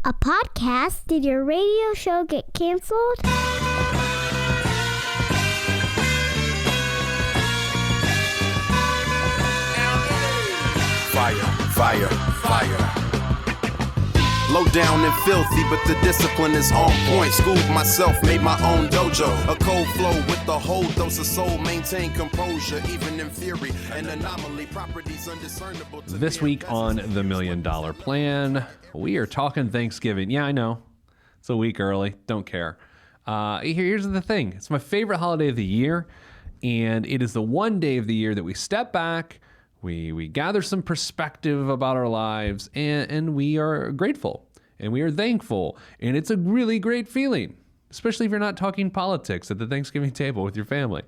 A podcast? Did your radio show get canceled? Fire. Low down and filthy, but the discipline is on point. Schooled myself, made my own dojo. A cold flow with the whole dose of soul. Maintain composure, even in fury. An anomaly, properties undiscernible. This week on The $1 Million Plan, we are talking Thanksgiving. Yeah, I know. It's a week early. Don't care. Here's the thing. It's my favorite holiday of the year, and it is the one day of the year that we step back, we gather some perspective about our lives, and we are grateful, and we are thankful, and it's a really great feeling, especially if you're not talking politics at the Thanksgiving table with your family.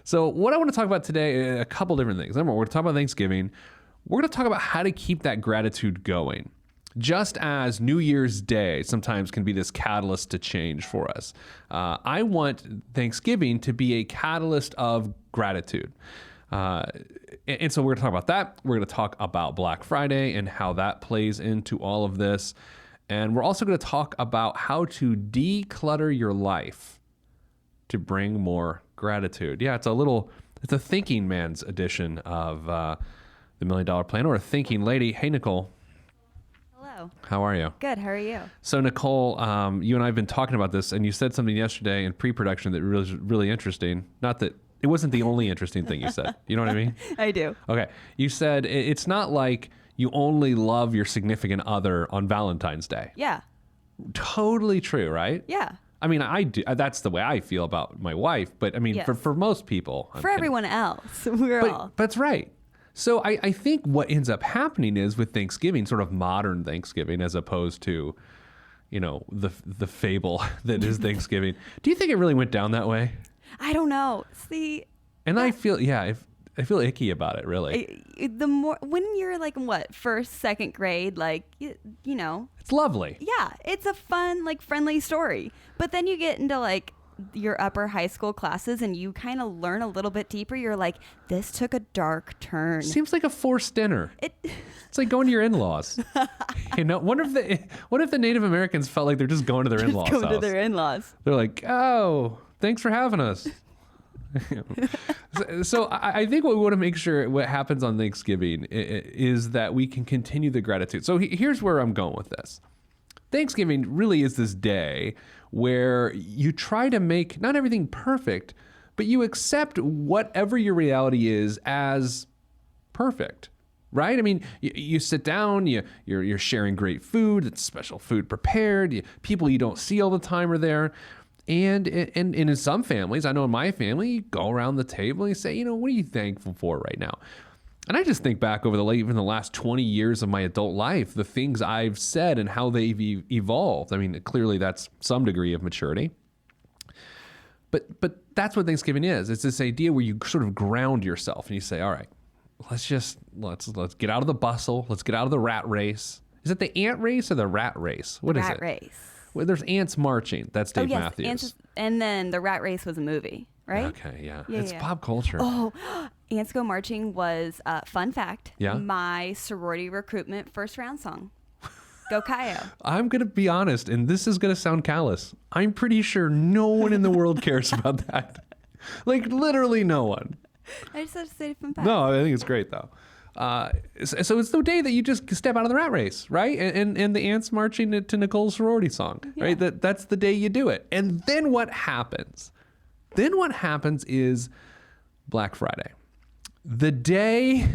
So what I want to talk about today, a couple different things. Number one, we're going to talk about Thanksgiving. We're going to talk about how to keep that gratitude going. Just as New Year's Day sometimes can be this catalyst to change for us, I want Thanksgiving to be a catalyst of gratitude. And so we're going to talk about that. We're going to talk about Black Friday and how that plays into all of this. And we're also going to talk about how to declutter your life to bring more gratitude. Yeah, it's a thinking man's edition of The $1 Million Plan, or a thinking lady. Hey, Nicole. Hello. How are you? Good. How are you? So, Nicole, you and I have been talking about this, and you said something yesterday in pre-production that was really interesting. Not that it wasn't the only interesting thing you said. You know what I mean? I do. Okay. You said it's not like you only love your significant other on Valentine's Day. Yeah. Totally true, right? Yeah. I mean, I do. That's the way I feel about my wife. But I mean, Yes. for most people. For everyone else, we're all. But that's right. So I think what ends up happening is with Thanksgiving, sort of modern Thanksgiving, as opposed to, the fable that is Thanksgiving. Do you think it really went down that way? I don't know. See. And I feel, I feel icky about it, really. The more when you're like first, second grade, like you know. It's lovely. Yeah, it's a fun, friendly story. But then you get into your upper high school classes and you kind of learn a little bit deeper. You're like, this took a dark turn. Seems like a forced dinner. It's like going to your in-laws. What if the Native Americans felt like they're just going to their in-laws' Going house? to their in-laws. They're like, oh, thanks for having us. So I think what we want to make sure what happens on Thanksgiving is that we can continue the gratitude. So here's where I'm going with this. Thanksgiving really is this day where you try to make not everything perfect, but you accept whatever your reality is as perfect, right? I mean, you sit down, you're sharing great food, it's special food prepared, people you don't see all the time are there. And in some families, I know in my family, you go around the table and you say, what are you thankful for right now? And I just think back over even the last 20 years of my adult life, the things I've said and how they've evolved. I mean, clearly that's some degree of maturity. But that's what Thanksgiving is. It's this idea where you sort of ground yourself and you say, all right, let's get out of the bustle. Let's get out of the rat race. Is it the ant race or the rat race? What is it? Rat race. Well, there's ants marching. That's Dave Matthews. Ants, and then the rat race was a movie, right? Okay, yeah. It's pop culture. Oh, Ants Go Marching was, fun fact, Yeah? my sorority recruitment first round song. Go Kaio. I'm going to be honest, and this is going to sound callous. I'm pretty sure no one in the world cares about that. Literally no one. I just had to say fun fact. No, I think it's great, though. So it's the day that you just step out of the rat race, right? And the ants marching to Nicole's sorority song, right? That's the day you do it. And then what happens? Then what happens is Black Friday. The day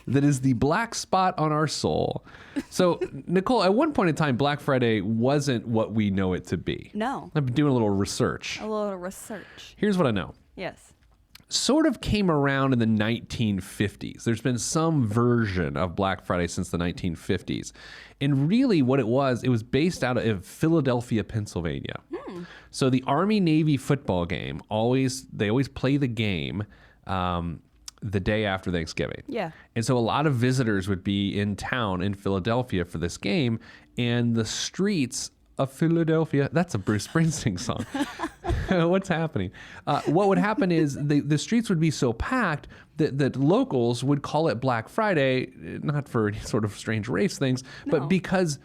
that is the black spot on our soul. So, Nicole, at one point in time, Black Friday wasn't what we know it to be. No. I've been doing a little research. Here's what I know. Yes. Sort of came around in the 1950s. There's been some version of Black Friday since the 1950s. And really what it was based out of Philadelphia, Pennsylvania. So the Army-Navy football game, they always play the game the day after Thanksgiving. Yeah. And so a lot of visitors would be in town in Philadelphia for this game, and the streets of Philadelphia, that's a Bruce Springsteen song. What's happening? What would happen is the streets would be so packed that locals would call it Black Friday, not for any sort of strange race things, but because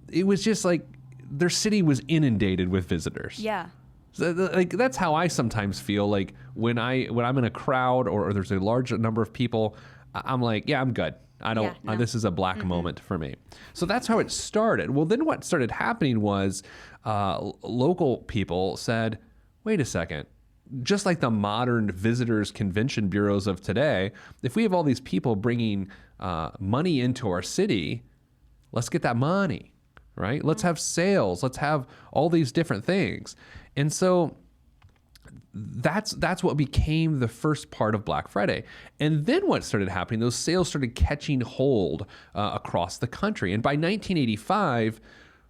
it was just like their city was inundated with visitors. Yeah. So, like, that's how I sometimes feel. Like when I'm in a crowd or there's a large number of people, I'm like, yeah, I'm good. I don't. Yeah, no. This is a black moment for me. So that's how it started. Well, then what started happening was local people said, wait a second. Just like the modern visitors convention bureaus of today, if we have all these people bringing money into our city, let's get that money, right? Let's have sales. Let's have all these different things. And so that's what became the first part of Black Friday. And then what started happening, those sales started catching hold across the country. And by 1985,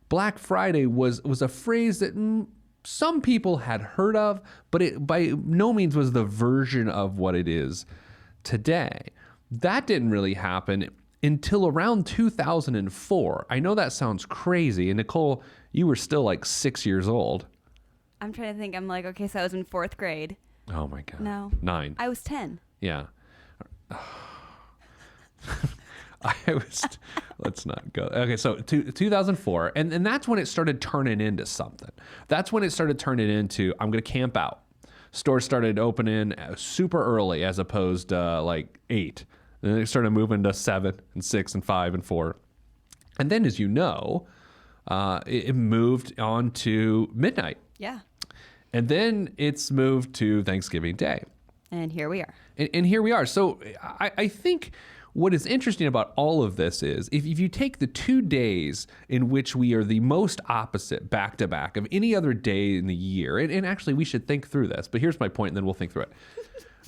Black Friday was a phrase that some people had heard of, but it by no means was the version of what it is today. That didn't really happen until around 2004. I know that sounds crazy. And Nicole, you were still like 6 years old. I'm trying to think. I'm like, okay, so I was in 4th grade. Oh my God. No. 9. I was 10. Yeah. Let's not go. Okay, so 2004, and that's when it started turning into something. That's when it started turning into, I'm going to camp out. Stores started opening super early as opposed to like 8. And then they started moving to 7 and 6 and 5 and 4. And then, as you know, it moved on to midnight. Yeah. And then it's moved to Thanksgiving Day. And here we are. And here we are. So I think what is interesting about all of this is if you take the 2 days in which we are the most opposite back to back of any other day in the year, and actually we should think through this, but here's my point and then we'll think through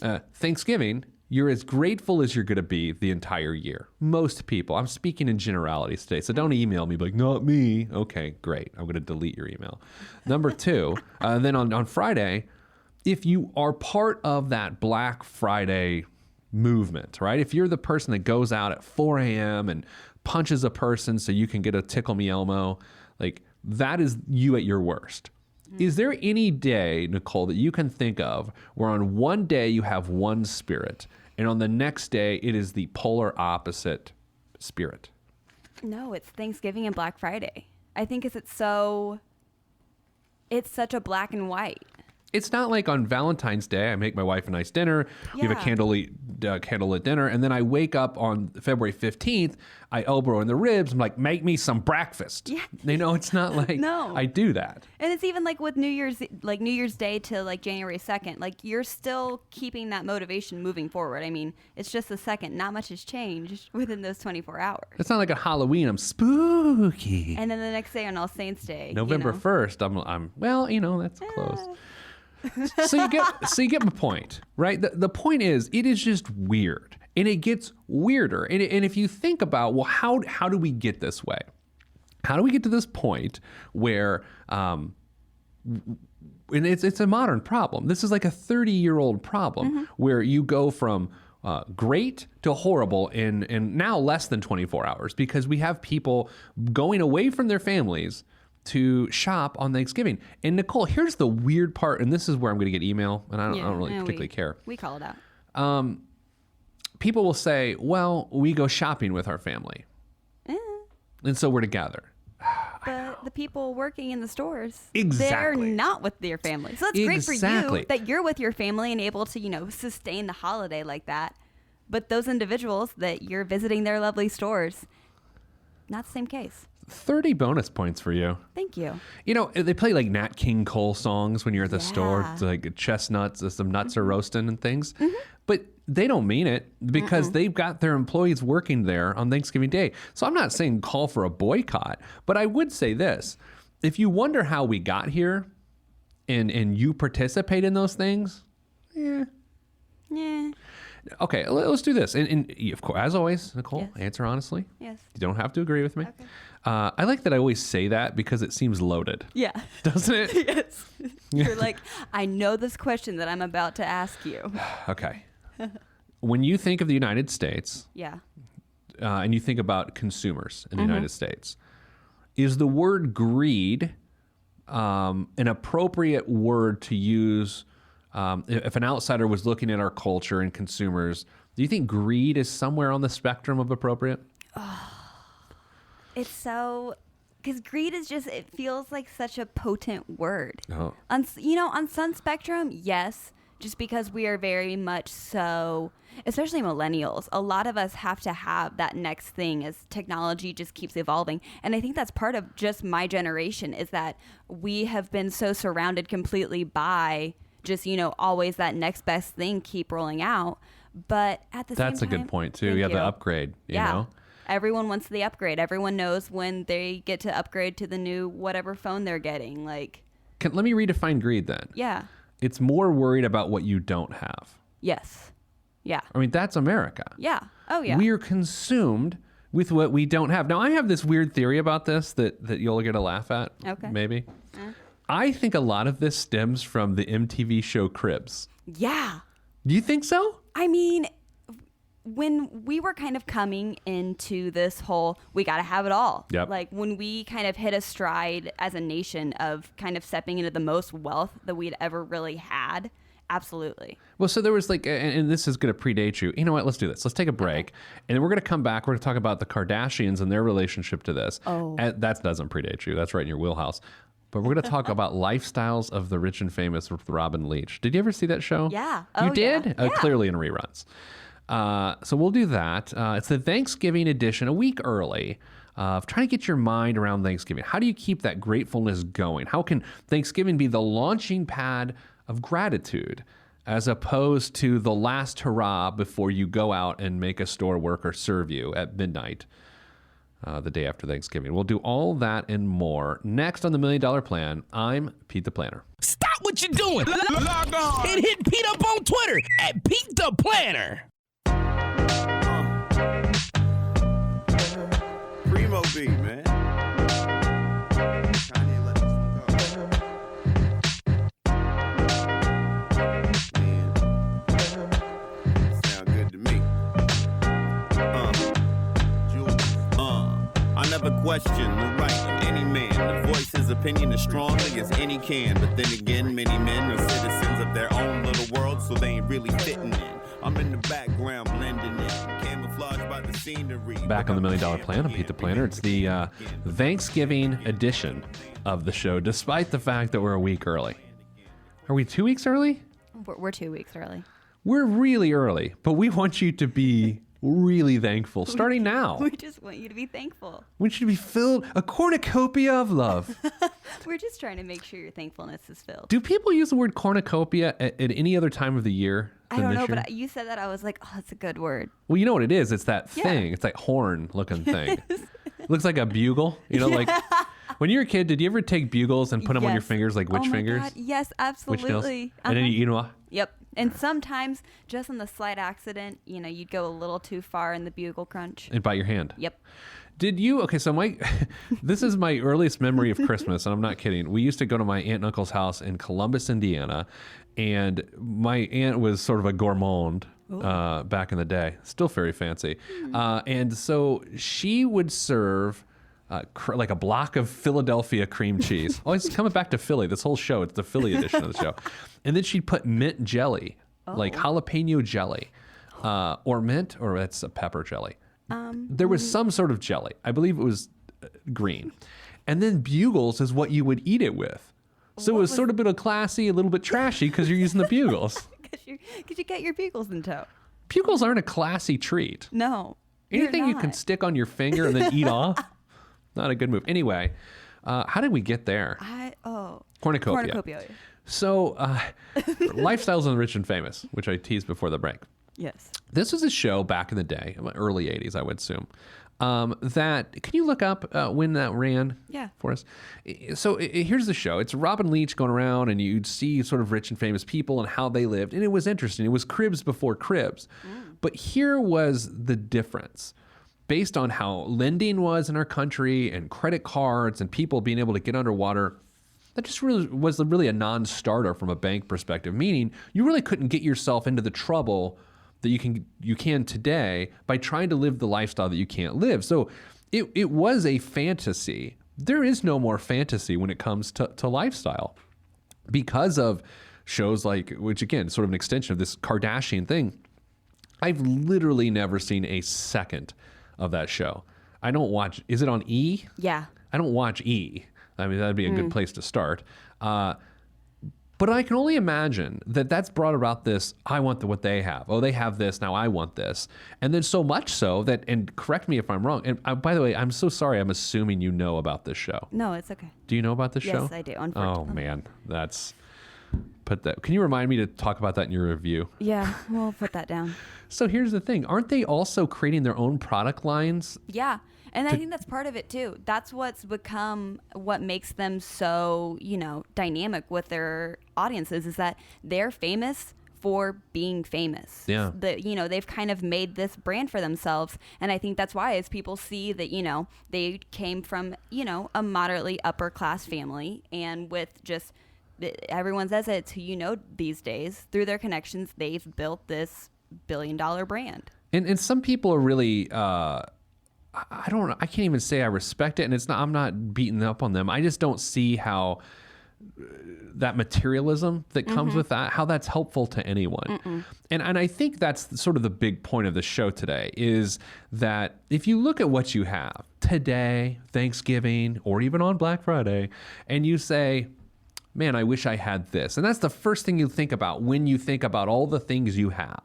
it. Thanksgiving, you're as grateful as you're going to be the entire year. Most people, I'm speaking in generalities today, so don't email me like, not me. Okay, great. I'm going to delete your email. Number 2, then on Friday, if you are part of that Black Friday movement, right? If you're the person that goes out at 4 a.m. and punches a person so you can get a Tickle Me Elmo, like that is you at your worst. Is there any day, Nicole, that you can think of where on one day you have one spirit and on the next day it is the polar opposite spirit? No, it's Thanksgiving and Black Friday. I think it's such a black and white. It's not like on Valentine's Day, I make my wife a nice dinner, we have a candlelit dinner, and then I wake up on February 15th, I elbow her in the ribs, I'm like, make me some breakfast. Yeah. You know, it's not like No. I do that. And it's even like with New Year's Day to like January 2nd, like you're still keeping that motivation moving forward. I mean, it's just a second. Not much has changed within those 24 hours. It's not like a Halloween, I'm spooky. And then the next day on All Saints Day. November 1st, I'm well, you know, that's close. So you get my point, right? The point is, it is just weird, and it gets weirder. And if you think about, well, how do we get this way? How do we get to this point where, and it's a modern problem. This is like a 30-year-old problem where you go from great to horrible in now less than 24 hours because we have people going away from their families to shop on Thanksgiving. And Nicole, here's the weird part, and this is where I'm going to get email, and I don't really particularly care. We call it out. People will say, well, we go shopping with our family. And so we're together. But the people working in the stores, Exactly. they're not with their family. So that's great for Exactly. you that you're with your family and able to, sustain the holiday like that. But those individuals that you're visiting their lovely stores, not the same case. 30 bonus points for you. Thank you. You know, they play like Nat King Cole songs when you're at the store. Yeah. It's like chestnuts, some nuts are roasting and things. But they don't mean it because they've got their employees working there on Thanksgiving Day. So I'm not saying call for a boycott, but I would say this. If you wonder how we got here and you participate in those things, Yeah. okay, let's do this. And of course, as always, Nicole, Yes. answer honestly. Yes. You don't have to agree with me. Okay. I like that I always say that because it seems loaded, Yeah. doesn't it? Yes. You're like, I know this question that I'm about to ask you. Okay. When you think of the United States Yeah. and you think about consumers in the United States, is the word greed an appropriate word to use if an outsider was looking at our culture and consumers? Do you think greed is somewhere on the spectrum of appropriate? It's so because greed is just, it feels like such a potent word. Oh. On some spectrum, yes, just because we are very much so, especially millennials, a lot of us have to have that next thing as technology just keeps evolving. And I think that's part of just my generation, is that we have been so surrounded completely by just, always that next best thing keep rolling out. But at the same time, That's a good point too. Thank Yeah, you. the upgrade, you know? Everyone wants the upgrade. Everyone knows when they get to upgrade to the new whatever phone they're getting. Like, Let me redefine greed then. yeah. It's more worried about what you don't have. Yes. Yeah. I mean, that's America. Yeah. Oh, yeah. We're consumed with what we don't have. Now, I have this weird theory about this that you'll get a laugh at. Okay. Maybe. I think a lot of this stems from the MTV show Cribs. Yeah. Do you think so? I mean, when we were kind of coming into this whole, we got to have it all. Yep. Like when we kind of hit a stride as a nation of kind of stepping into the most wealth that we'd ever really had. Absolutely. Well, so there was and this is going to predate you. You know what? Let's do this. Let's take a break. And then we're going to come back. We're going to talk about the Kardashians and their relationship to this. Oh. And that doesn't predate you. That's right in your wheelhouse. But we're going to talk about lifestyles of the rich and famous with Robin Leach. Did you ever see that show? Yeah. You Oh, did? yeah. Yeah. Clearly in reruns. So we'll do that. It's the Thanksgiving edition, a week early, of trying to get your mind around Thanksgiving. How do you keep that gratefulness going? How can Thanksgiving be the launching pad of gratitude as opposed to the last hurrah before you go out and make a store worker serve you at midnight the day after Thanksgiving? We'll do all that and more next on the $1 Million Plan. I'm Pete the Planner. Stop what you're doing. Log on and hit Pete up on Twitter at Pete the Planner. Primo beat, man. Kanye let this one go. Man, sound good to me. I never question the right of any man to voice his opinion as strongly as any can. But then again, many men are citizens of their own little world, so they ain't really fitting in. I'm in the background blending in, camouflaged by the scenery. Back on the $1 Million Plan, I'm Pete the Planner. It's the Thanksgiving edition of the show, despite the fact that we're a week early. Are we 2 weeks early? We're 2 weeks early. We're really early, but we want you to be really thankful starting now. We just want you to be thankful. We should be filled a cornucopia of love. We're just trying to make sure your thankfulness is filled. Do people use the word cornucopia at any other time of the year? I don't know, but you said that, I was like, oh, that's a good word. Well, you know what it is. It's that Yeah. thing. It's that horn-looking thing. Looks like a bugle. You know, like when you were a kid, did you ever take bugles and put them on your Yes. fingers, like witch Oh my fingers? God. Yes, Witch nails? absolutely. And then you eat them off? Yep. And sometimes, just on the slight accident, you'd go a little too far in the bugle crunch. And bite your hand. Yep. Did you? Okay, so this is my earliest memory of Christmas, and I'm not kidding. We used to go to my aunt and uncle's house in Columbus, Indiana, and my aunt was sort of a gourmand back in the day, still very fancy. And so she would serve like a block of Philadelphia cream cheese. Always coming back to Philly. This whole show, it's the Philly edition of the show. And then she'd put mint jelly, like jalapeno jelly, or mint, or it's a pepper jelly. There was some sort of jelly. I believe it was green. And then bugles is what you would eat it with. So it was sort of a bit of classy, a little bit trashy because you're using the bugles. Because you get your bugles in tow. Bugles aren't a classy treat. No. they're Anything you can not. stick on your finger and then eat off, not a good move. Anyway, how did we get there? Cornucopia. Cornucopia. So, Lifestyles of the Rich and Famous, which I teased before the break. Yes. This was a show back in the day, early 80s, I would assume. Can you look up when that ran Yeah. for us? So here's the show. It's Robin Leach going around, and you'd see sort of rich and famous people and how they lived. And it was interesting. It was Cribs before Cribs. But here was the difference. Based on how lending was in our country and credit cards and people being able to get underwater, that just really was really a non-starter from a bank perspective, meaning you really couldn't get yourself into the trouble that you can today by trying to live the lifestyle that you can't live. So it was a fantasy. There is no more fantasy when it comes to lifestyle because of shows like, which again, sort of an extension of this Kardashian thing. I've literally never seen a second of that show. I don't watch. Is it on E? Yeah. I don't watch E. I mean, that'd be a good place to start. But I can only imagine that that's brought about this, I want what they have. Oh, they have this, now I want this. And then so much so that, and correct me if I'm wrong, and by the way, I'm so sorry, I'm assuming you know about this show. No, it's okay. Do you know about this show? Yes, I do. Oh, man. Can you remind me to talk about that in your review? Yeah, we'll put that down. So here's the thing. Aren't they also creating their own product lines? Yeah. And I think that's part of it too. That's what's become what makes them so, dynamic with their audiences is that they're famous for being famous. Yeah. They've kind of made this brand for themselves. And I think that's why as people see that, they came from, a moderately upper class family and with just everyone says it's who these days through their connections, they've built this billion-dollar brand. And some people are really, I can't even say I respect it, and I'm not beating up on them. I just don't see how that materialism that comes with that, how that's helpful to anyone. And I think that's sort of the big point of the show today is that if you look at what you have today, Thanksgiving, or even on Black Friday, and you say, man, I wish I had this. And that's the first thing you think about when you think about all the things you have.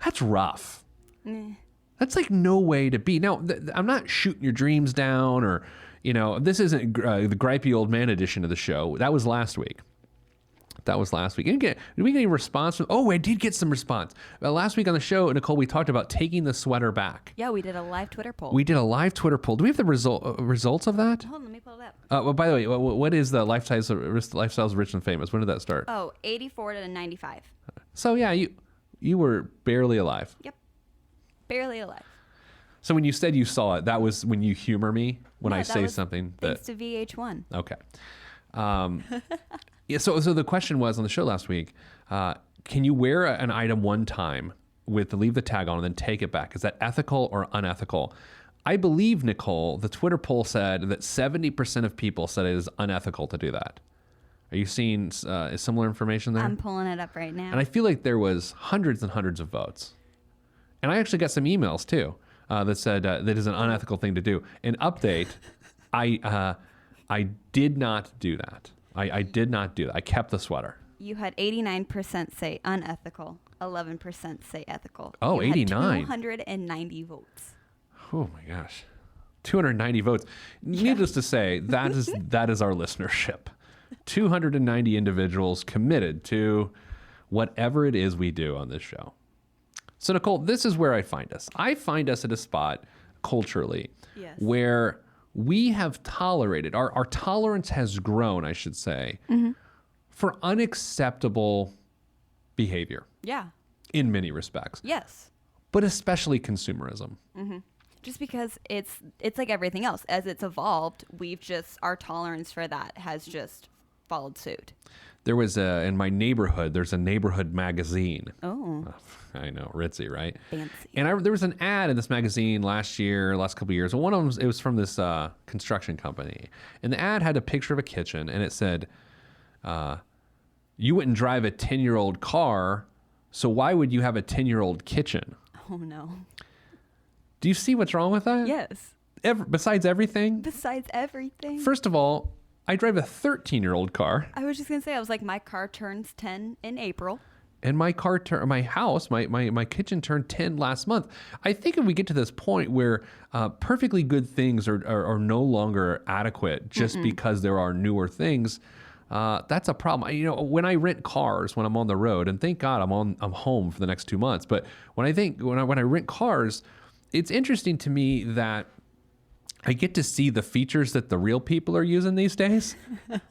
That's rough. That's like no way to be. Now, I'm not shooting your dreams down or, this isn't the gripey old man edition of the show. That was last week. Did we get any response? Oh, I did get some response. Last week on the show, Nicole, we talked about taking the sweater back. Yeah, we did a live Twitter poll. Do we have the results of that? Hold on, let me pull it up. Well, by the way, what is the Lifestyles Rich and Famous? When did that start? 84 to 95. So, yeah, you were barely alive. Yep. Barely alive. So when you said you saw it, that was when you humor me when I say something. Thanks to VH1. Okay. Yeah. So the question was on the show last week, can you wear an item one time leave the tag on and then take it back? Is that ethical or unethical? I believe, Nicole, the Twitter poll said that 70% of people said it is unethical to do that. Are you seeing similar information there? I'm pulling it up right now. And I feel like there was hundreds and hundreds of votes. And I actually got some emails too that said that is an unethical thing to do. An update, I did not do that. I did not do that. I kept the sweater. You had 89% say unethical, 11% say ethical. Oh, you 89. 290 votes. Oh my gosh. 290 votes. Needless to say, that is our listenership. 290 individuals committed to whatever it is we do on this show. So, Nicole, this is where I find us. I find us at a spot culturally where we have tolerated, our tolerance has grown, I should say, for unacceptable behavior. Yeah. In many respects. Yes. But especially consumerism. Just because it's like everything else. As it's evolved, our tolerance for that has just followed suit. There was in my neighborhood, there's a neighborhood magazine. Oh. I know, ritzy, right? Fancy. And there was an ad in this magazine last couple of years. One of them, it was from this construction company. And the ad had a picture of a kitchen, and it said, you wouldn't drive a 10-year-old car, so why would you have a 10-year-old kitchen? Oh, no. Do you see what's wrong with that? Yes. Besides everything? Besides everything. First of all, I drive a 13-year-old car. I was just going to say, I was like, my car turns 10 in April. And my kitchen turned 10 last month. I think if we get to this point where perfectly good things are no longer adequate just because there are newer things, that's a problem. When I rent cars, when I'm on the road, and thank God I'm home for the next 2 months. But when I rent cars, it's interesting to me that I get to see the features that the real people are using these days,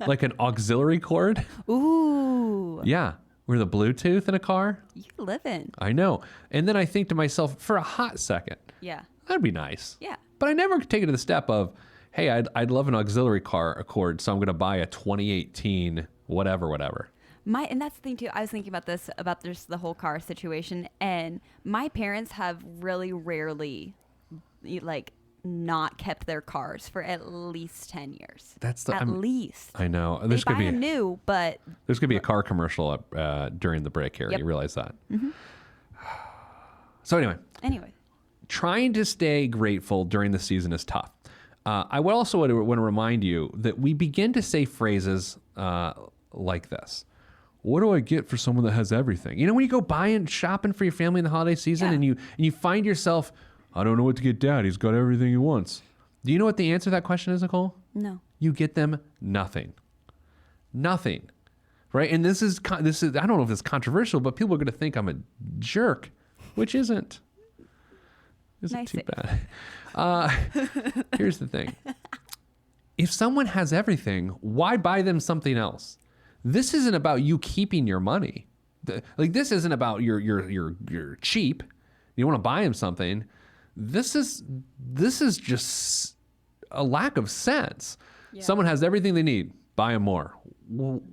like an auxiliary cord. Ooh. Yeah. We're the Bluetooth in a car. You live in. I know. And then I think to myself, for a hot second, yeah, that'd be nice. Yeah. But I never take it to the step of, hey, I'd love an auxiliary cord, so I'm going to buy a 2018 whatever. And that's the thing too. I was thinking about this, the whole car situation, and my parents have really rarely, not kept their cars for at least 10 years. At least. I know. They buy them new, but there's going to be a car commercial during the break here. Yep. You realize that? Mm-hmm. So anyway, Anyway. trying to stay grateful during the season is tough. I would also want to remind you that we begin to say phrases like this. What do I get for someone that has everything? You know, when you go buying, shopping for your family in the holiday season and you find yourself, I don't know what to get Dad. He's got everything he wants. Do you know what the answer to that question is, Nicole? No. You get them nothing. Nothing. Right? And this is I don't know if it's controversial, but people are going to think I'm a jerk, which isn't Nice too bad. Here's the thing. If someone has everything, why buy them something else? This isn't about you keeping your money. This isn't about you're cheap. You want to buy them something. This is just a lack of sense. Yeah. Someone has everything they need. Buy them more.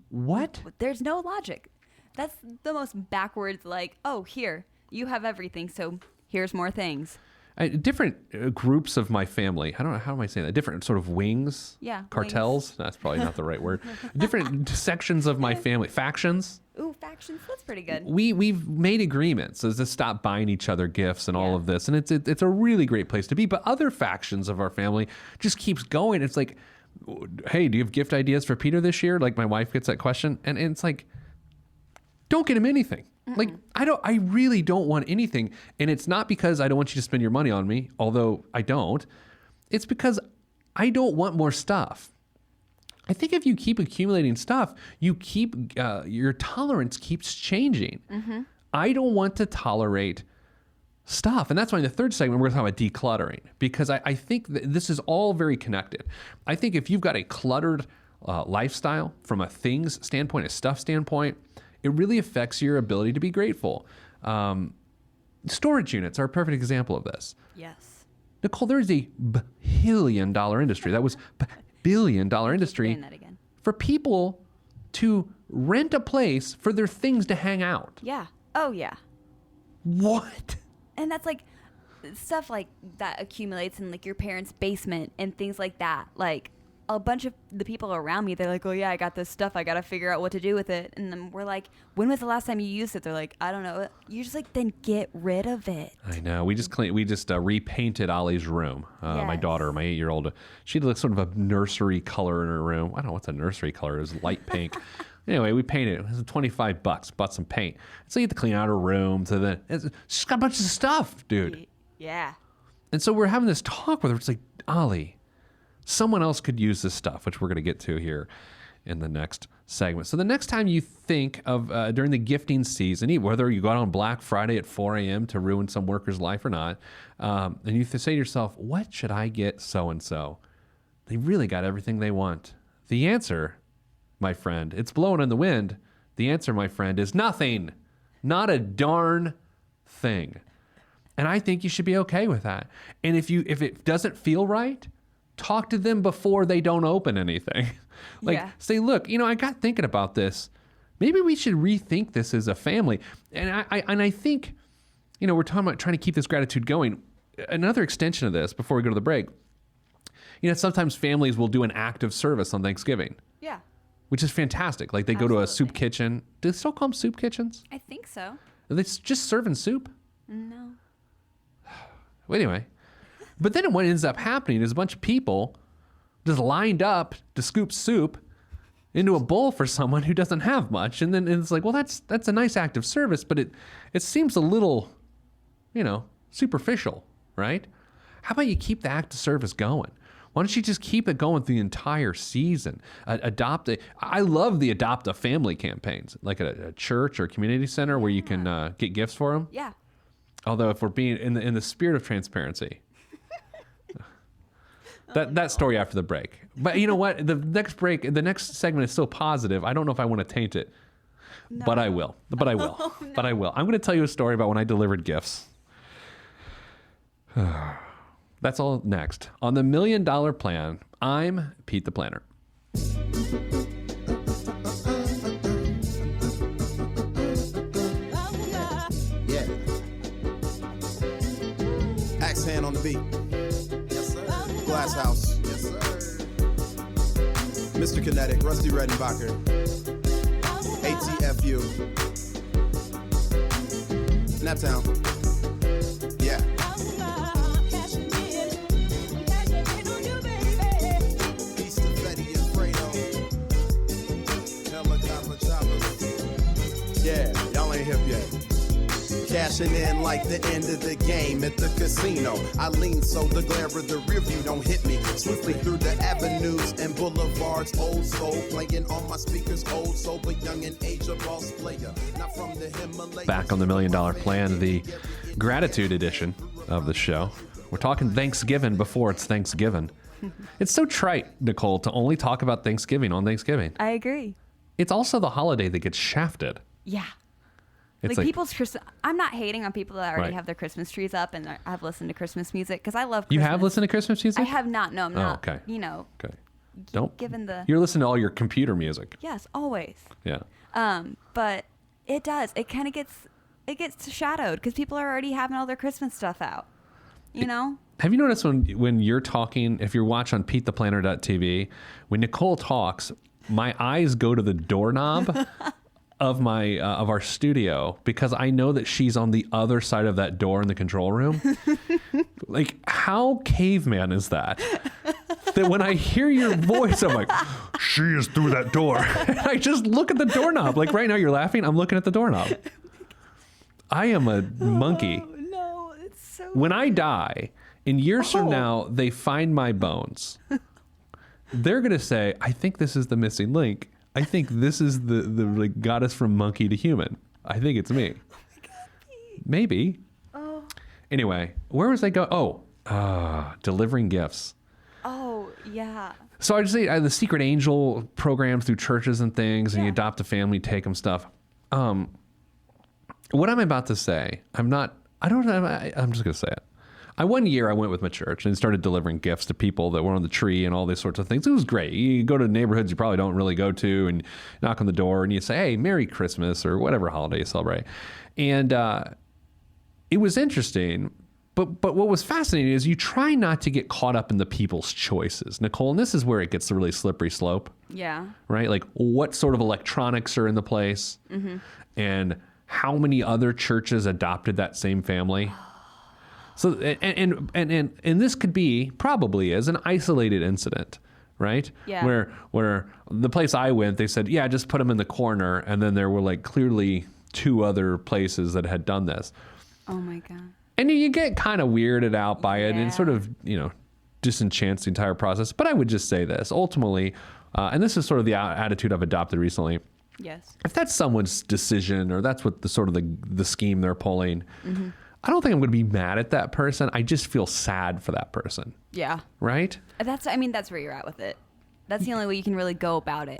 What? There's no logic. That's the most backwards, like, oh, here, you have everything, so here's more things. Different groups of my family, I don't know, how am I saying that? Different sort of wings? Yeah. Cartels? Wings. That's probably not the right word. Different sections of my family. Factions? Ooh, factions, that's pretty good. We've made agreements as to stop buying each other gifts and all of this, and it's a really great place to be. But other factions of our family just keeps going. It's like, hey, do you have gift ideas for Peter this year? Like my wife gets that question, and it's like, don't get him anything. Like I really don't want anything, and it's not because I don't want you to spend your money on me, although I don't. It's because I don't want more stuff. I think if you keep accumulating stuff, you keep your tolerance keeps changing. Mm-hmm. I don't want to tolerate stuff, and that's why in the third segment we're going to talk about decluttering, because I think that this is all very connected. I think if you've got a cluttered lifestyle from a things standpoint, a stuff standpoint, it really affects your ability to be grateful. Storage units are a perfect example of this. Yes. Nicole, there is a billion-dollar industry. That was billion-dollar industry That again. for people to rent a place for their things to hang out. Yeah. Oh, yeah. What? And that's like stuff like that accumulates in like your parents' basement and things like that. Like a bunch of the people around me, they're like, oh yeah, I got this stuff. I got to figure out what to do with it. And then we're like, when was the last time you used it? They're like, I don't know. You're just like, then get rid of it. I know. We just repainted Ollie's room. My daughter, my 8-year-old, she had like sort of a nursery color in her room. I don't know what's a nursery color. It was light pink. Anyway, we painted it. It was $25. Bought some paint. So you have to clean out her room. She's got a bunch of stuff, dude. Yeah. And so we're having this talk with her. It's like, Ollie, someone else could use this stuff, which we're going to get to here in the next segment. So the next time you think of during the gifting season, whether you go out on Black Friday at 4 a.m. to ruin some worker's life or not, and you say to yourself, what should I get so-and-so? They really got everything they want. The answer, my friend, it's blowing in the wind. The answer, my friend, is nothing. Not a darn thing. And I think you should be okay with that. And if it doesn't feel right, talk to them before they don't open anything. Say, look, I got thinking about this. Maybe we should rethink this as a family. And I think, we're talking about trying to keep this gratitude going. Another extension of this before we go to the break, sometimes families will do an act of service on Thanksgiving. Yeah. Which is fantastic. Like they go to a soup kitchen. Do they still call them soup kitchens? I think so. Are they just serving soup? No. Well, anyway. But then what ends up happening is a bunch of people just lined up to scoop soup into a bowl for someone who doesn't have much. And then it's like, well, that's a nice act of service, but it seems a little, superficial, right? How about you keep the act of service going? Why don't you just keep it going the entire season? I love the Adopt a Family campaigns, like at a church or community center where you can get gifts for them. Yeah. Although if we're being in the spirit of transparency, that story after the break. But you know what? The next segment is so positive. I don't know if I want to taint it, but I will. But I will. Oh, no. But I will. I'm going to tell you a story about when I delivered gifts. That's all next. On the $1 Million Plan, I'm Pete the Planner. Yeah. Axe hand on the beat. Yes, sir. Glass House. Yes, sir. Mr. Kinetic, Rusty Redenbacher. ATFU. Naptown. Yeah. cashing in like the end of the game at the casino. I lean so the glare of the rear view don't hit me. Swiftly through the avenues and boulevards, old soul playing on my speakers, old soul but young in age, a boss player. Not from the Himalayas. Back on the $1 Million Plan, the gratitude edition of the show. We're talking Thanksgiving before it's Thanksgiving. It's so trite, Nicole, to only talk about Thanksgiving on Thanksgiving. I agree. It's also the holiday that gets shafted. Yeah. It's Like people's Christmas. I'm not hating on people that already Right. have their Christmas trees up and have listened to Christmas music because I love You Christmas. have listened to Christmas music? I have not. No, I'm not. okay. You know, Okay. Don't. given the. You're listening to all your computer music. Yes, always. Yeah. But it does. It kind of gets shadowed because people are already having all their Christmas stuff out. You know? Have you noticed when you're talking, if you're watching on PeteThePlanner.tv, when Nicole talks, my eyes go to the doorknob of our studio because I know that she's on the other side of that door in the control room. Like, how caveman is that? That when I hear your voice, I'm like, she is through that door. And I just look at the doorknob. Like right now you're laughing, I'm looking at the doorknob. I am a monkey. Oh, no, it's so. When I die, in years from now, they find my bones. They're going to say, I think this is the missing link. I think this is the like got us from monkey to human. I think it's me. Oh my God, Pete. Maybe. Oh. Anyway, where was I going? Delivering gifts. Oh, yeah. So I just say the Secret Angel programs through churches and things, and you Yeah. adopt a family, take them stuff. What I'm about to say, I'm just going to say it. One year I went with my church and started delivering gifts to people that were on the tree and all these sorts of things. It was great. You go to neighborhoods you probably don't really go to and knock on the door and you say, hey, Merry Christmas or whatever holiday you celebrate. And it was interesting. But what was fascinating is you try not to get caught up in the people's choices, Nicole. And this is where it gets a really slippery slope. Yeah. Right? Like what sort of electronics are in the place and how many other churches adopted that same family. So, and this could be, probably is, an isolated incident, right? Yeah. Where the place I went, they said, yeah, just put them in the corner. And then there were like clearly 2 other places that had done this. Oh, my God. And you get kind of weirded out by it and Yeah. sort of, disenchants the entire process. But I would just say this, ultimately, and this is sort of the attitude I've adopted recently. Yes. If that's someone's decision or that's what the scheme they're pulling, I don't think I'm going to be mad at that person. I just feel sad for that person. Yeah. Right? That's where you're at with it. That's the only way you can really go about it,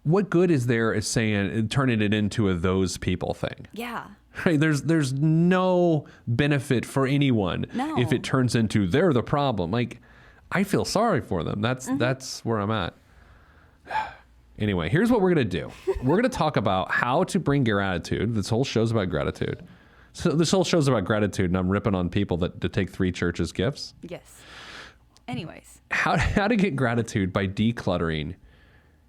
What good is there is turning it into a those people thing? Yeah. Right? There's no benefit for anyone No. if it turns into they're the problem. Like, I feel sorry for them. That's where I'm at. Anyway, here's what we're going to do. We're going to talk about how to bring gratitude. This whole show's about gratitude. So this whole show's about gratitude, and I'm ripping on people that take 3 churches' gifts. Yes. Anyways. How to get gratitude by decluttering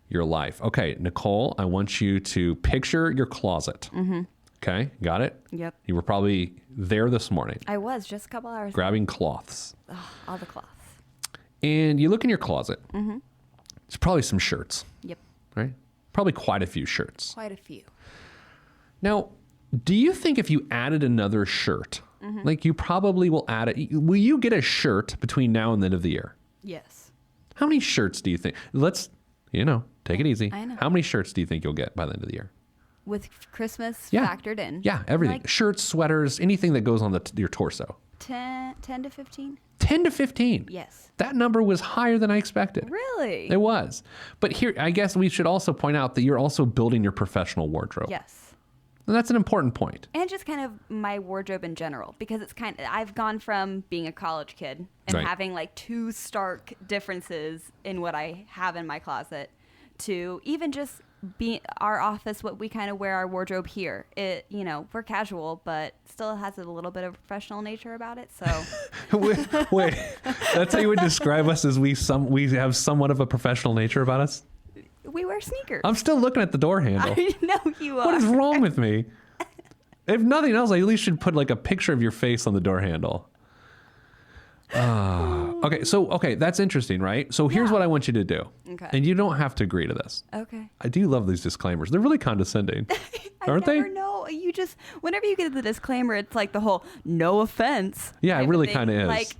your life. Okay, Nicole, I want you to picture your closet. Okay, got it? Yep. You were probably there this morning, I was just a couple hours. grabbing cloths. All the cloths. And you look in your closet. There's probably some shirts, Yep. right? Probably quite a few shirts. Quite a few. Now, do you think if you added another shirt, like you probably will add it, will you get a shirt between now and the end of the year? Yes. How many shirts do you think? Let's, take it easy. I know. How many shirts do you think you'll get by the end of the year? With Christmas Yeah. factored in. Yeah, everything. Like Shirts, sweaters, anything that goes on your torso. 10 to 15? 10 to 15. Yes. That number was higher than I expected. Really? It was. But here, I guess we should also point out that you're also building your professional wardrobe. Yes. And that's an important point. And just kind of my wardrobe in general, because I've gone from being a college kid and Right. having like 2 stark differences in what I have in my closet to even just our office, what we kind of wear our wardrobe here. It, we're casual, but still has a little bit of professional nature about it. So Wait, that's how you would describe us as we have somewhat of a professional nature about us? we wear sneakers. I'm still looking at the door handle. I know you are. What is wrong with me? If nothing else, I at least should put like a picture of your face on the door handle. Okay, that's interesting, right? So here's what I want you to do. Okay. And you don't have to agree to this. Okay. I do love these disclaimers. They're really condescending. Aren't I they? never know. You just, whenever you get the disclaimer, it's like the whole no offense. Yeah, it type of really thing. kind of is. Like,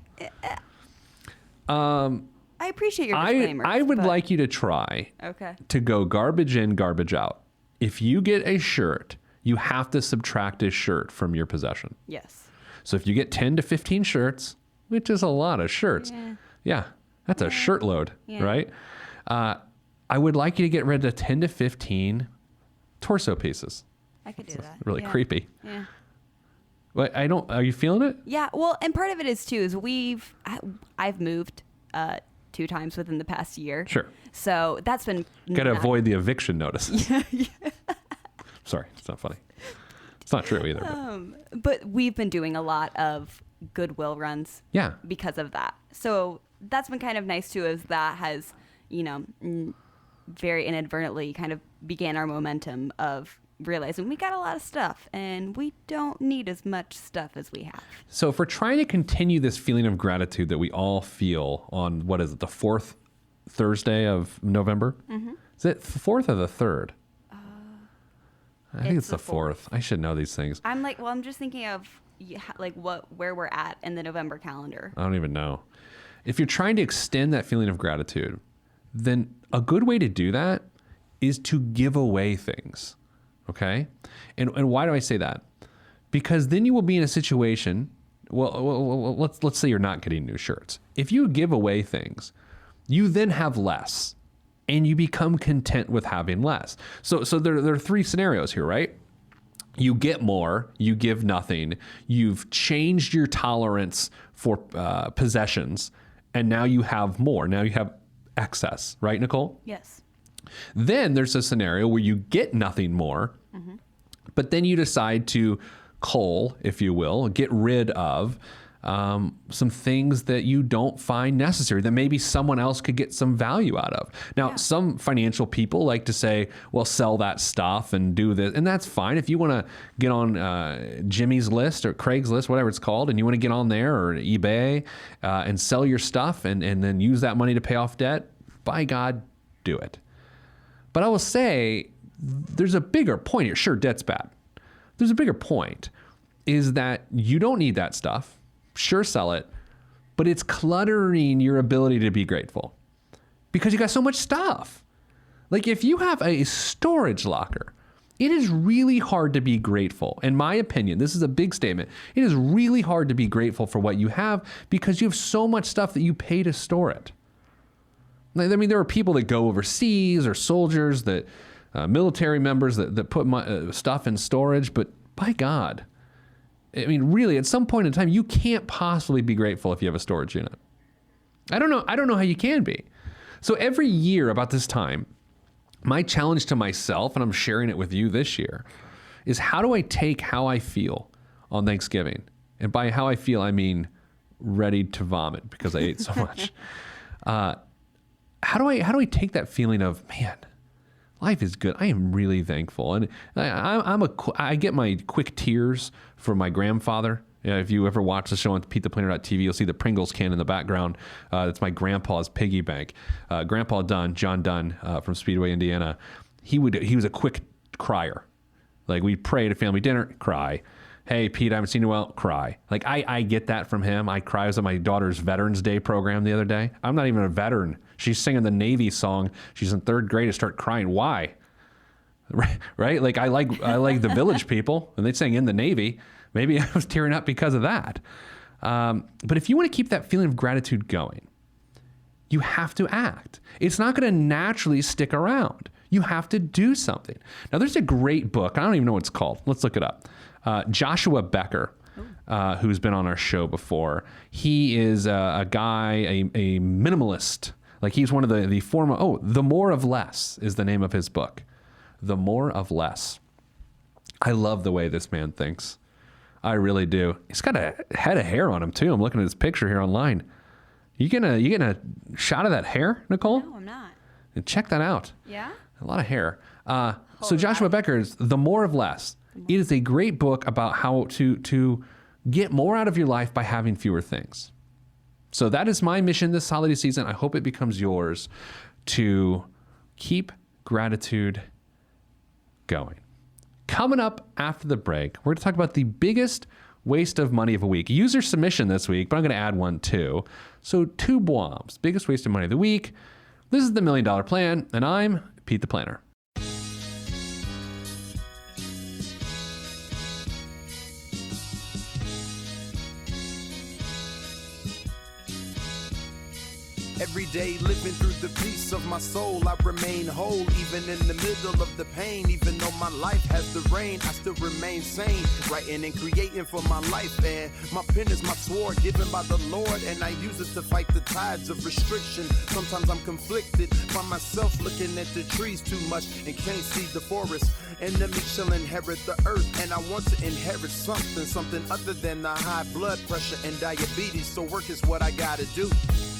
I appreciate your disclaimers. I would but- like you to try Okay. to go garbage in, garbage out. If you get a shirt, you have to subtract a shirt from your possession. Yes. So if you get 10 to 15 shirts, which is a lot of shirts, yeah, that's a shirt load, right? I would like you to get rid of 10 to 15 torso pieces. I could do that. Really creepy. Yeah. But are you feeling it? Yeah. Well, and part of it is too, is I've moved 2 times within the past year. Sure. So that's been. Got to not- avoid the eviction notice. Sorry, it's not funny. It's not true either. But we've been doing a lot of Goodwill runs. Yeah. Because of that. So that's been kind of nice too, as that has, very inadvertently kind of began our momentum of realizing we got a lot of stuff and we don't need as much stuff as we have. So if we're trying to continue this feeling of gratitude that we all feel on, what is it, the 4th Thursday of November? Mm-hmm. Is it the 4th or the 3rd? I think it's the 4th. I should know these things. I'm just thinking of where we're at in the November calendar. I don't even know. If you're trying to extend that feeling of gratitude, then a good way to do that is to give away things. Okay? And why do I say that? Because then you will be in a situation, well let's say you're not getting new shirts. If you give away things, you then have less and you become content with having less. So there are 3 scenarios here, right? You get more, you give nothing, you've changed your tolerance for possessions, and now you have more. Now you have excess, right, Nicole? Yes. Then there's a scenario where you get nothing more, but then you decide to cull, if you will, get rid of some things that you don't find necessary that maybe someone else could get some value out of. Now, some financial people like to say, well, sell that stuff and do this. And that's fine. If you want to get on Jimmy's list or Craig's list, whatever it's called, and you want to get on there or eBay and sell your stuff and then use that money to pay off debt, by God, do it. But I will say there's a bigger point here. Sure, debt's bad. There's a bigger point is that you don't need that stuff. Sure, sell it, but it's cluttering your ability to be grateful because you got so much stuff. Like if you have a storage locker, it is really hard to be grateful. In my opinion, this is a big statement. It is really hard to be grateful for what you have because you have so much stuff that you pay to store it. I mean, there are people that go overseas or soldiers that military members that put stuff in storage, but by God, I mean, really, at some point in time, you can't possibly be grateful if you have a storage unit. I don't know how you can be. So every year about this time, my challenge to myself, and I'm sharing it with you this year, is how do I take how I feel on Thanksgiving? And by how I feel, I mean ready to vomit because I ate so much. How do I take that feeling of, man, life is good. I am really thankful. And I get my quick tears from my grandfather. If you ever watch the show on PTP you'll see the Pringles can in the background. That's my grandpa's piggy bank. Grandpa Dunn, John Dunn from Speedway, Indiana, he was a quick crier. Like we'd pray at a family dinner, cry. Hey, Pete, I haven't seen you well, cry. Like I get that from him. I cry. I was at my daughter's Veterans Day program the other day. I'm not even a veteran. She's singing the Navy song. She's in 3rd grade. I start crying. Why? Right? Like I like the Village People, and they sang In the Navy. Maybe I was tearing up because of that. But if you want to keep that feeling of gratitude going, you have to act. It's not going to naturally stick around. You have to do something. Now, there's a great book. I don't even know what it's called. Let's look it up. Joshua Becker, who's been on our show before. He is a guy, a minimalist. Like he's one of the former, The More of Less is the name of his book. The More of Less. I love the way this man thinks. I really do. He's got a head of hair on him too. I'm looking at his picture here online. You getting a shot of that hair, Nicole? No, I'm not. And check that out. Yeah? A lot of hair. So Joshua Becker's The More of Less. It is a great book about how to get more out of your life by having fewer things. So that is my mission this holiday season. I hope it becomes yours to keep gratitude going. Coming up after the break, we're going to talk about the biggest waste of money of a week. User submission this week, but I'm going to add one too. So 2 bombs. Biggest waste of money of the week. This is the $1 Million Plan, and I'm Pete the Planner. Every day living through the peace of my soul, I remain whole even in the middle of the pain. Even though my life has the rain, I still remain sane, writing and creating for my life. And my pen is my sword given by the Lord, and I use it to fight the tides of restriction. Sometimes I'm conflicted by myself, looking at the trees too much and can't see the forest. Enemy shall inherit the earth, and I want to inherit something other than the high blood pressure and diabetes. So work is what I gotta do.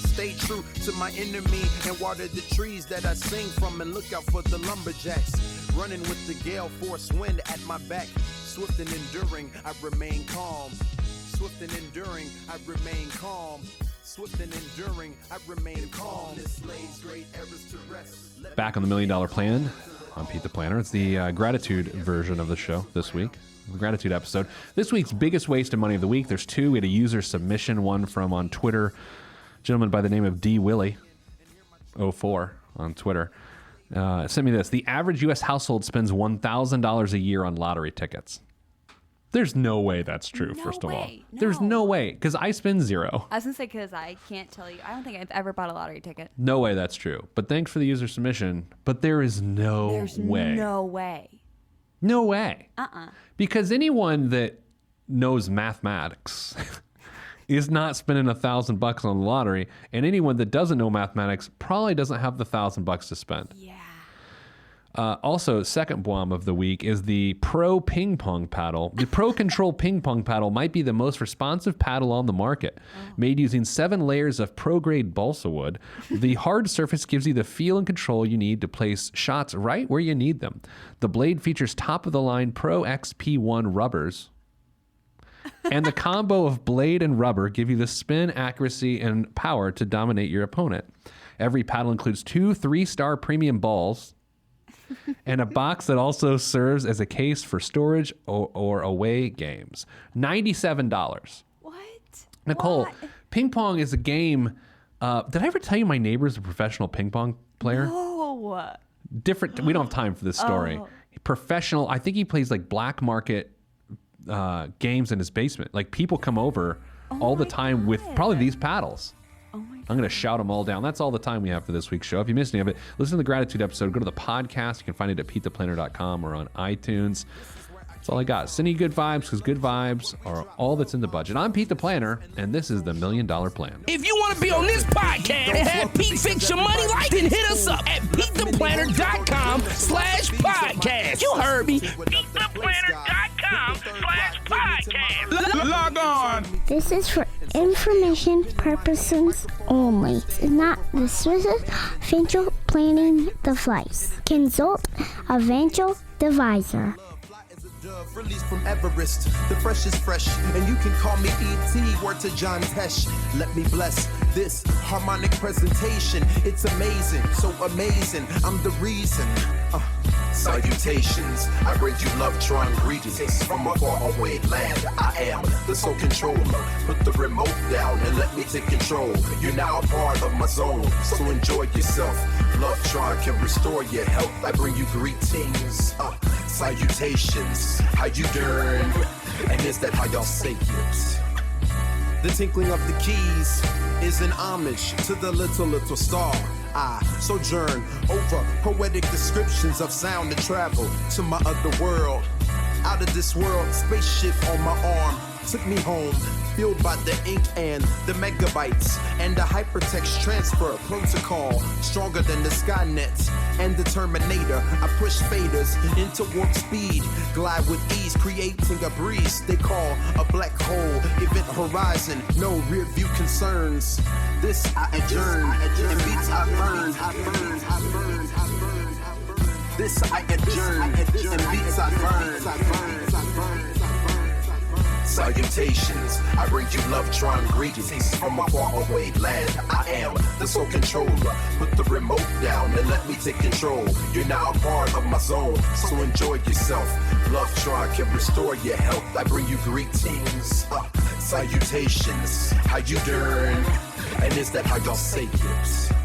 Stay true to my enemy and water the trees that I sing from, and look out for the lumberjacks running with the gale force wind at my back. Swift and enduring, I remain calm. Swift and enduring, I remain calm. Swift and enduring, I remain calm. This lays great errors to rest. Back on the $1 Million Plan. I'm Pete the Planner. It's the gratitude version of the show this week. The gratitude episode. This week's biggest waste of money of the week. There's 2. We had a user submission, one from on Twitter. Gentleman by the name of D. Willie 04 on Twitter sent me this. The average U.S. household spends $1,000 a year on lottery tickets. There's no way that's true, first of all. There's no way, because I spend 0. I was going to say, because I can't tell you. I don't think I've ever bought a lottery ticket. No way that's true. But thanks for the user submission. But there is There's way. no way. No way. Because anyone that knows mathematics is not spending $1,000 on the lottery, and anyone that doesn't know mathematics probably doesn't have the $1,000 to spend. Yeah. Also, second bomb of the week is the Pro Ping Pong paddle. The Pro Control Ping Pong paddle might be the most responsive paddle on the market. Made using 7 layers of pro-grade balsa wood, the hard surface gives you the feel and control you need to place shots right where you need them. The blade features top-of-the-line Pro XP1 rubbers, and the combo of blade and rubber give you the spin, accuracy, and power to dominate your opponent. Every paddle includes 2 3-star premium balls and a box that also serves as a case for storage or away games. $97. What? Nicole, What? ping pong is a game. Did I ever tell you my neighbor's a professional ping pong player? No. Different. We don't have time for this story. Professional. I think he plays like black market games in his basement. Like people come over all the time with probably these paddles. Oh my God. I'm going to shout them all down. That's all the time we have for this week's show. If you missed any of it, listen to the gratitude episode. Go to the podcast. You can find it at PeteThePlanner.com or on iTunes. That's all I got. Send you good vibes, because good vibes are all that's in the budget. I'm Pete the Planner, and this is the $1 Million Plan. If you want to be on this podcast and have Pete fix your money life, then hit us up at PeteThePlanner.com/podcast. You heard me. PeteThePlanner.com/podcast. Log on. This is for information purposes only. It's not the Swiss financial planning device. Consult a financial advisor. Released from Everest, the fresh is fresh, and you can call me E.T. Word to John Tesh. Let me bless this harmonic presentation. It's amazing, so amazing. I'm the reason. Salutations, I bring you love-trying greetings from a faraway land. I am the sole controller. Put the remote down and let me take control. You're now a part of my zone, so enjoy yourself. Love-trying can restore your health. I bring you greetings, salutations. How you doing? And is that how y'all say it? The tinkling of the keys is an homage to the little star. I sojourn over poetic descriptions of sound and travel to my other world. Out of this world, spaceship on my arm took me home, fueled by the ink and the megabytes and the hypertext transfer protocol, stronger than the Skynet and the Terminator. I push faders into warp speed, glide with ease, creating a breeze they call a black hole. Event horizon, no rear view concerns. This I adjourn, and beats I burn. This I adjourn, and beats I burn. Salutations, I bring you love-tron greetings from a faraway land. I am the sole controller. Put the remote down and let me take control. You're now a part of my zone, so enjoy yourself. Love-tron can restore your health. I bring you greetings, salutations. How you doing? And is that how y'all say it?